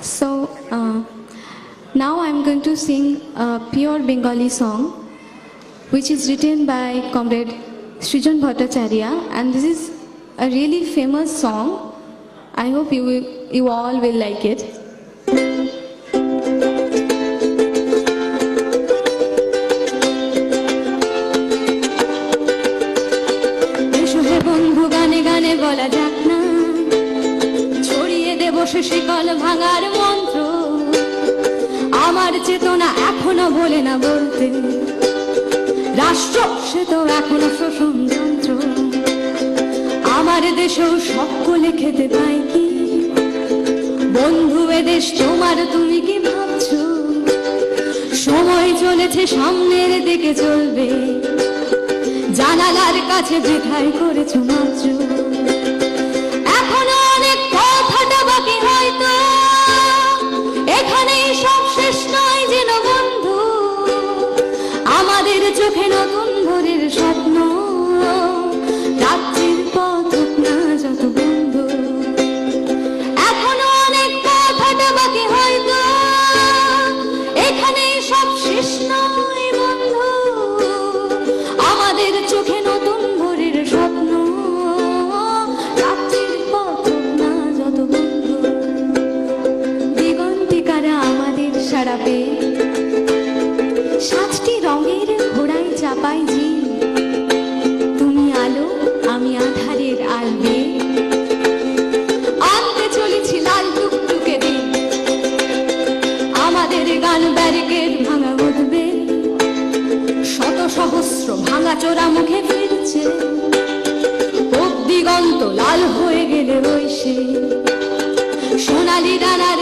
So now I'm going to sing a pure Bengali song, which is written by Comrade Srijan Bhattacharya, and this is a really famous song. I hope you all will like it. বলা যাক না, ছড়িয়ে দেব শিকল ভাঙার মন্ত্র, আমার চেতনা এখনো বলে না বলতে, রাষ্ট্র সে তো এখনো শোষণ যন্ত্র, আমার দেশেও সকলে খেতে পায় কি, বন্ধু এদেশ তোমার তুমি কি ভাবছো, সময় চলেছে সামনের দিকে চলবে, জানালার কাছে যেথায় করেছো মাত্র, এখনো অনেক কথাটা বাকি হয়তো, এখানেই সব শেষ নয় যেন বন্ধু, আমাদের চোখে নতুন ভোরের স্বপ্ন, রাত্রির পথ না যত বন্ধু, এখনো অনেক কথাটা বাকি হয়তো, এখানেই সব শেষ নয় বন্ধু, আমাদের চোখে নতুন ভোরের স্বপ্ন, রাত্রির পথ না যত বন্ধু, দিগন্তিকারা আমাদের সারা পেয়ে, সাতটি রঙের ঘোড়ায় চাপাই জি, তুমি আলো আমি আধারের আলবে, আনতে চলেছি লাল টুকটুকে দিন, আমাদের গান ব্যারিকেড ভাঙা উঠবে, শত সহস্র ভাঙা চোরা মুখে ফিরছে, দিগন্ত লাল হয়ে গেলে ওই সে সোনালি ডানার